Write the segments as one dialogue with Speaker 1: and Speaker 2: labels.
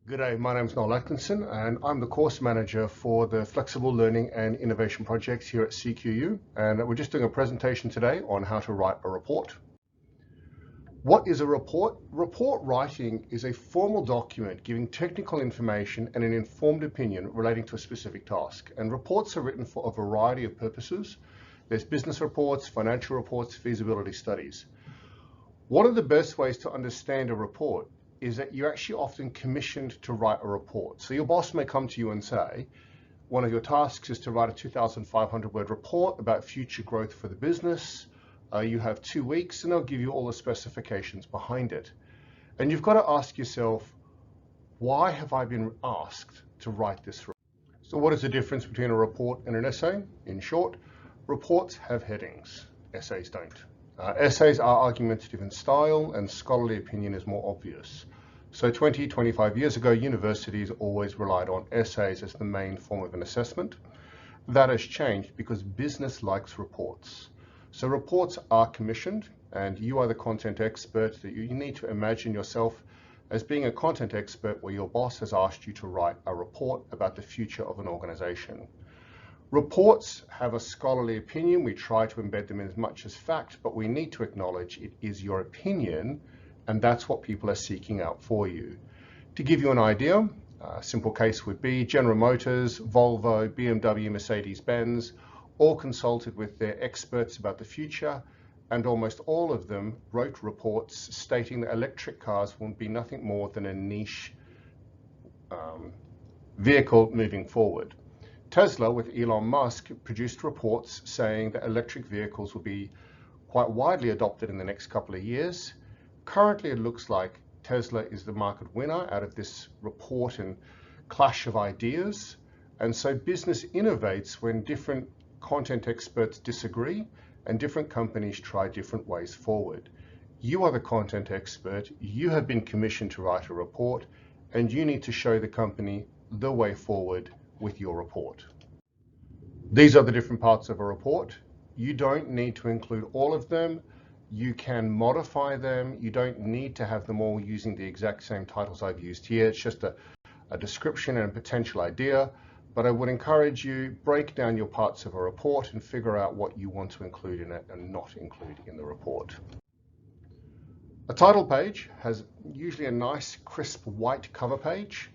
Speaker 1: Good day, my name is Noel Atkinson and I'm the course manager for the Flexible Learning and Innovation projects here at CQU, and we're just doing a presentation today on how to write a report. What is a report? Report writing is a formal document giving technical information and an informed opinion relating to a specific task, and reports are written for a variety of purposes. There's business reports, financial reports, feasibility studies. One of the best ways to understand a report is that you're actually often commissioned to write a report. So your boss may come to you and say, one of your tasks is to write a 2,500 word report about future growth for the business. You have 2 weeks and they'll give you all the specifications behind it. And you've got to ask yourself, why have I been asked to write this report? So what is the difference between a report and an essay? In short, reports have headings, essays don't. Essays are argumentative in style and scholarly opinion is more obvious. So 25 years ago, universities always relied on essays as the main form of an assessment. That has changed because business likes reports. So reports are commissioned and you are the content expert. That you need to imagine yourself as being a content expert where your boss has asked you to write a report about the future of an organization. Reports have a scholarly opinion. We try to embed them in as much as fact, but we need to acknowledge it is your opinion, and that's what people are seeking out for you. To give you an idea, a simple case would be General Motors, Volvo, BMW, Mercedes-Benz, all consulted with their experts about the future, and almost all of them wrote reports stating that electric cars will be nothing more than a niche vehicle moving forward. Tesla, with Elon Musk, produced reports saying that electric vehicles will be quite widely adopted in the next couple of years. Currently, it looks like Tesla is the market winner out of this report and clash of ideas. And so business innovates when different content experts disagree and different companies try different ways forward. You are the content expert. You have been commissioned to write a report, and you need to show the company the way forward with your report. These are the different parts of a report. You don't need to include all of them. You can modify them. You don't need to have them all using the exact same titles I've used here. It's just a description and a potential idea, but I would encourage you, break down your parts of a report and figure out what you want to include in it and not include in the report. A title page has usually a nice, crisp, white cover page.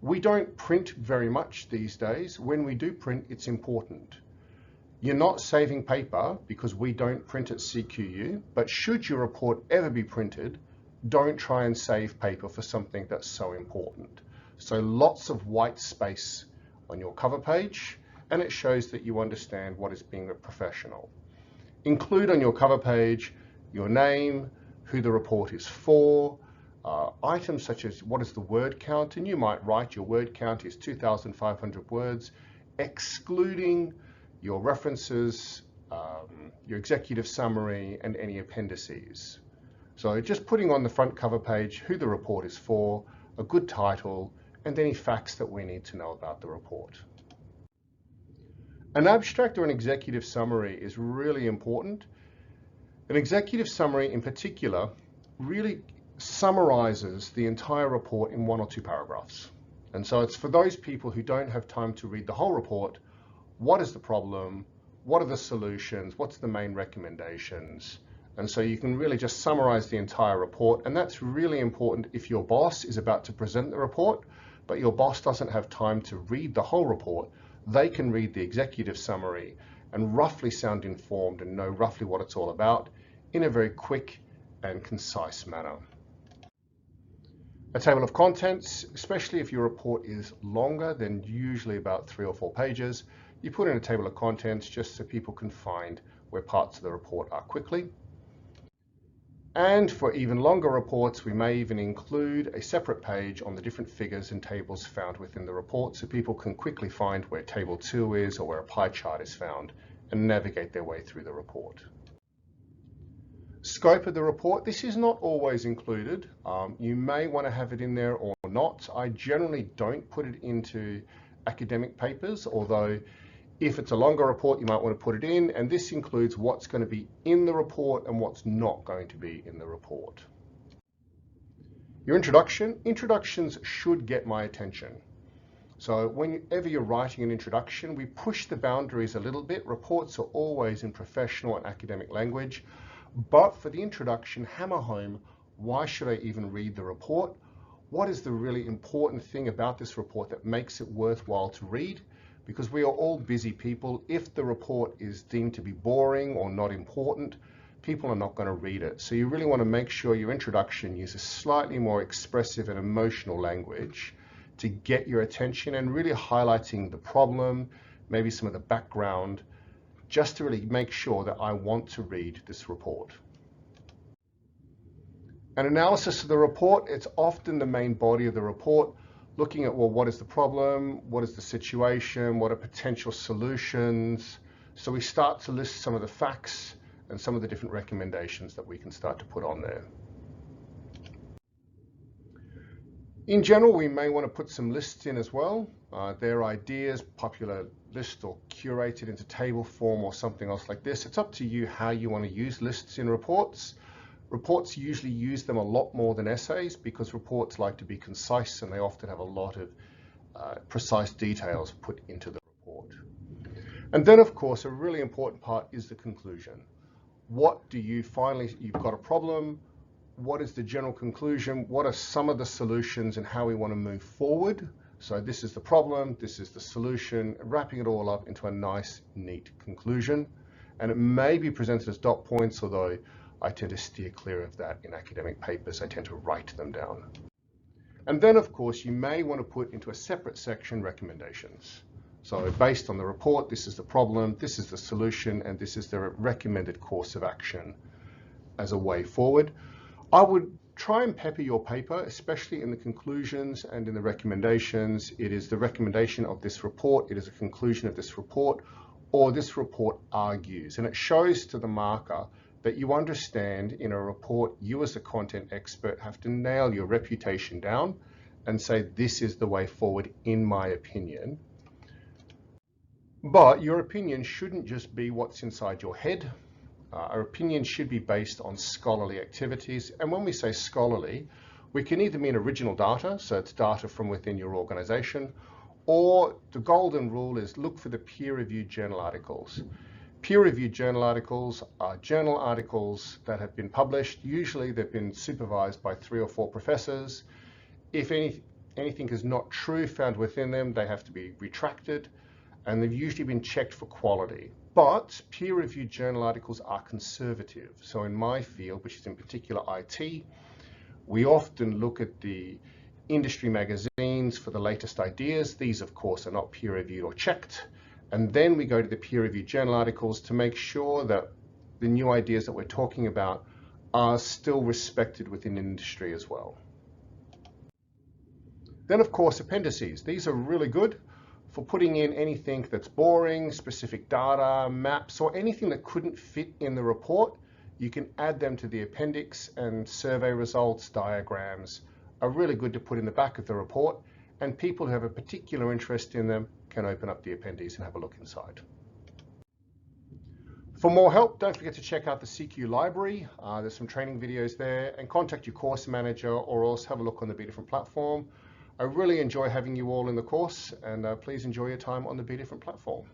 Speaker 1: We don't print very much these days. When we do print, it's important. You're not saving paper because we don't print at CQU, but should your report ever be printed, don't try and save paper for something that's so important. So lots of white space on your cover page, and it shows that you understand what is being a professional. Include on your cover page your name, who the report is for, items such as what is the word count, and you might write your word count is 2,500 words, excluding your references, your executive summary, and any appendices. So just putting on the front cover page who the report is for, a good title, and any facts that we need to know about the report. An abstract or an executive summary is really important. An executive summary in particular really summarizes the entire report in 1 or 2 paragraphs. And so it's for those people who don't have time to read the whole report. What is the problem? What are the solutions? What's the main recommendations? And so you can really just summarize the entire report. And that's really important if your boss is about to present the report, but your boss doesn't have time to read the whole report. They can read the executive summary and roughly sound informed and know roughly what it's all about in a very quick and concise manner. A table of contents, especially if your report is longer than usually about 3 or 4 pages, you put in a table of contents just so people can find where parts of the report are quickly. And for even longer reports, we may even include a separate page on the different figures and tables found within the report so people can quickly find where table 2 is or where a pie chart is found and navigate their way through the report. Scope of the report, this is not always included. You may want to have it in there or not. I generally don't put it into academic papers, although if it's a longer report, you might want to put it in, and this includes what's going to be in the report and what's not going to be in the report. Your introduction. Introductions should get my attention. So whenever you're writing an introduction, we push the boundaries a little bit. Reports are always in professional and academic language, but for the introduction, hammer home, why should I even read the report? What is the really important thing about this report that makes it worthwhile to read? Because we are all busy people. If the report is deemed to be boring or not important, people are not going to read it. So you really want to make sure your introduction uses slightly more expressive and emotional language to get your attention and really highlighting the problem, maybe some of the background, just to really make sure that I want to read this report. An analysis of the report, it's often the main body of the report, looking at, well, what is the problem? What is the situation? What are potential solutions? So we start to list some of the facts and some of the different recommendations that we can start to put on there. In general, we may want to put some lists in as well. Their ideas, popular list or curated into table form or something else like this. It's up to you how you want to use lists in reports. Reports usually use them a lot more than essays because reports like to be concise and they often have a lot of precise details put into the report. And then, of course, a really important part is the conclusion. What do you finally, you've got a problem. What is the general conclusion? What are some of the solutions and how we want to move forward? So this is the problem, this is the solution, wrapping it all up into a nice, neat conclusion. And it may be presented as dot points, although I tend to steer clear of that in academic papers. I tend to write them down. And then, of course, you may want to put into a separate section recommendations. So based on the report, this is the problem, this is the solution, and this is the recommended course of action as a way forward. I would try and pepper your paper, especially in the conclusions and in the recommendations. It is the recommendation of this report, it is a conclusion of this report, or this report argues. And it shows to the marker that you understand in a report, you as a content expert have to nail your reputation down and say, this is the way forward in my opinion. But your opinion shouldn't just be what's inside your head. Our opinion should be based on scholarly activities. And when we say scholarly, we can either mean original data, so it's data from within your organization, or the golden rule is look for the peer-reviewed journal articles. Peer-reviewed journal articles are journal articles that have been published. Usually they've been supervised by 3 or 4 professors. If anything is not true found within them, they have to be retracted, and they've usually been checked for quality. But peer-reviewed journal articles are conservative. So in my field, which is in particular IT, we often look at the industry magazines for the latest ideas. These, of course, are not peer-reviewed or checked. And then we go to the peer-reviewed journal articles to make sure that the new ideas that we're talking about are still respected within industry as well. Then, of course, appendices. These are really good for putting in anything that's boring, specific data, maps, or anything that couldn't fit in the report. You can add them to the appendix, and survey results, diagrams are really good to put in the back of the report, and people who have a particular interest in them can open up the appendix and have a look inside. For more help, don't forget to check out the CQ library. There's some training videos there, and contact your course manager or else have a look on the Be Different platform. I really enjoy having you all in the course, and please enjoy your time on the Be Different platform.